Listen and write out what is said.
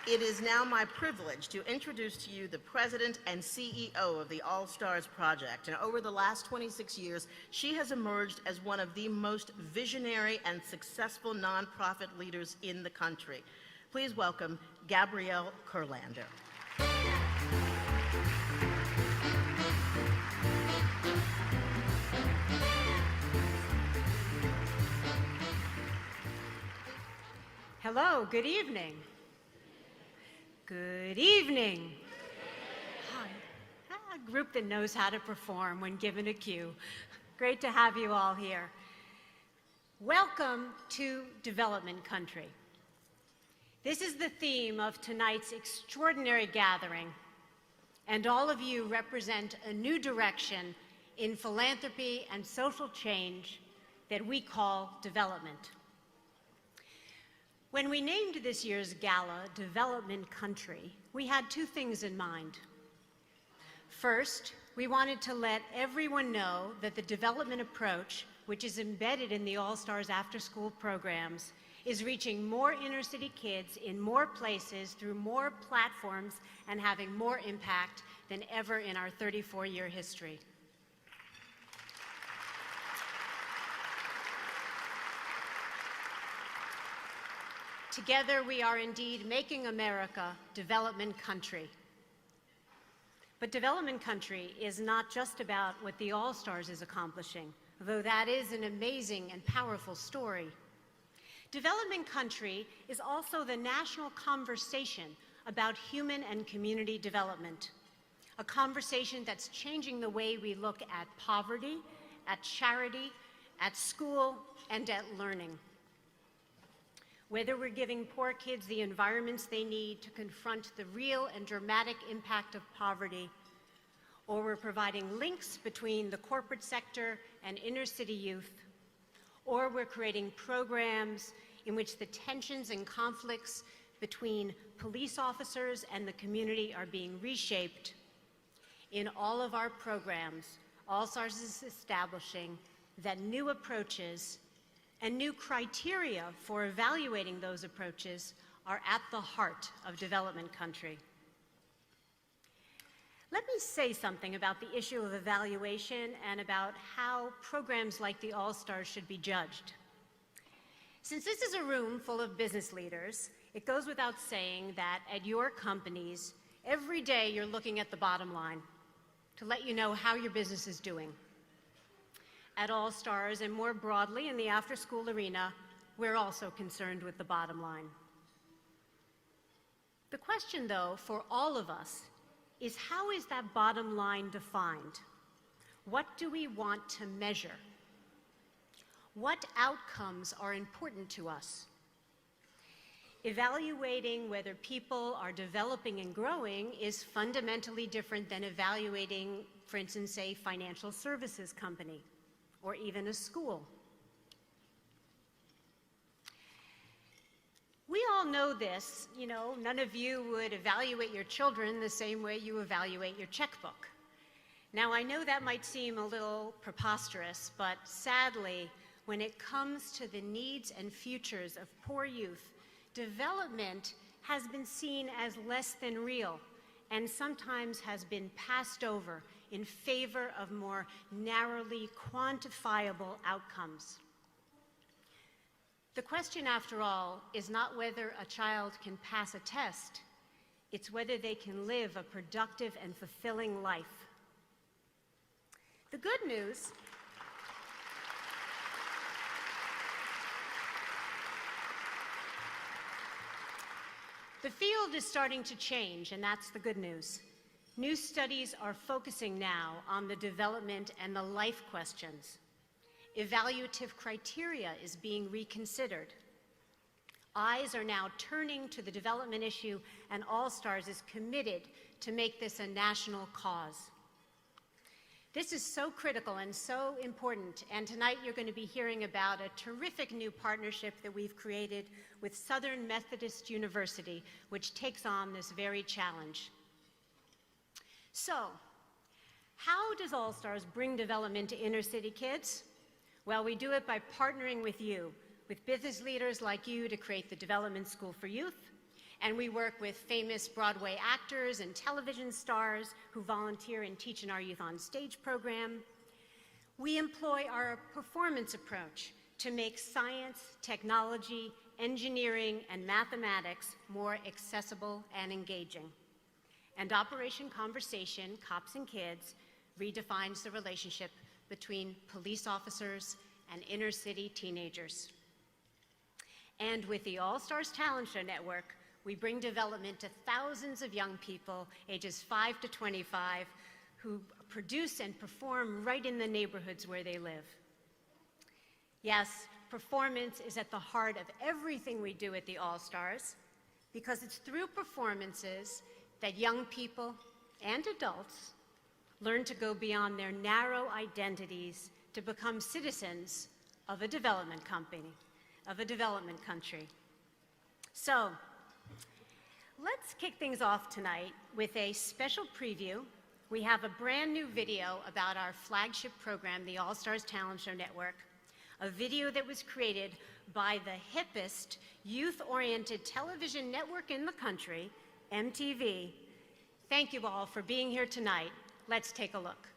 It is now my privilege to introduce to you the President and CEO of the All Stars Project. And over the last 26 years, she has emerged as one of the most visionary and successful nonprofit leaders in the country. Please welcome Gabrielle Kurlander. Hello, good evening. Good evening. Hi. A group that knows how to perform when given a cue. Great to have you all here. Welcome to Development Country. This is the theme of tonight's extraordinary gathering, and all of you represent a new direction in philanthropy and social change that we call development. When we named this year's gala Development Country, we had two things in mind. First, we wanted to let everyone know that the development approach, which is embedded in the All Stars after-school programs, is reaching more inner-city kids in more places through more platforms and having more impact than ever in our 34-year history. Together, we are indeed making America development country. But development country is not just about what the All Stars is accomplishing, though that is an amazing and powerful story. Development country is also the national conversation about human and community development, a conversation that's changing the way we look at poverty, at charity, at school, and at learning. Whether we're giving poor kids the environments they need to confront the real and dramatic impact of poverty, or we're providing links between the corporate sector and inner-city youth, or we're creating programs in which the tensions and conflicts between police officers and the community are being reshaped, in all of our programs, All Stars is establishing that new approaches and new criteria for evaluating those approaches are at the heart of development country. Let me say something about the issue of evaluation and about how programs like the All Stars should be judged. Since this is a room full of business leaders, it goes without saying that at your companies, every day you're looking at the bottom line to let you know how your business is doing. At All Stars, and more broadly in the after-school arena, we're also concerned with the bottom line. The question, though, for all of us is, how is that bottom line defined? What do we want to measure? What outcomes are important to us? Evaluating whether people are developing and growing is fundamentally different than evaluating, for instance, a financial services company, or even a school. We all know this, none of you would evaluate your children the same way you evaluate your checkbook. Now, I know that might seem a little preposterous, but sadly, when it comes to the needs and futures of poor youth, development has been seen as less than real and sometimes has been passed over in favor of more narrowly quantifiable outcomes. The question, after all, is not whether a child can pass a test, it's whether they can live a productive and fulfilling life. The good news the field is starting to change, and that's the good news. New studies are focusing now on the development and the life questions. Evaluative criteria is being reconsidered. Eyes are now turning to the development issue, and All Stars is committed to make this a national cause. This is so critical and so important, and tonight you're going to be hearing about a terrific new partnership that we've created with Southern Methodist University, which takes on this very challenge. So, how does All Stars bring development to inner city kids? Well, we do it by partnering with you, with business leaders like you to create the Development School for Youth, And we work with famous Broadway actors and television stars who volunteer and teach in our Youth on Stage program. We employ our performance approach to make science, technology, engineering, and mathematics more accessible and engaging. And Operation Conversation, Cops and Kids, redefines the relationship between police officers and inner city teenagers. And with the All Stars Talent Show Network, we bring development to thousands of young people ages 5 to 25 who produce and perform right in the neighborhoods where they live. Yes, performance is at the heart of everything we do at the All Stars, because it's through performances that young people and adults learn to go beyond their narrow identities to become citizens of a development company, of a development country. So, let's kick things off tonight with a special preview. We have a brand new video about our flagship program, the All Stars Talent Show Network, a video that was created by the hippest, youth-oriented television network in the country, MTV. Thank you all for being here tonight. Let's take a look.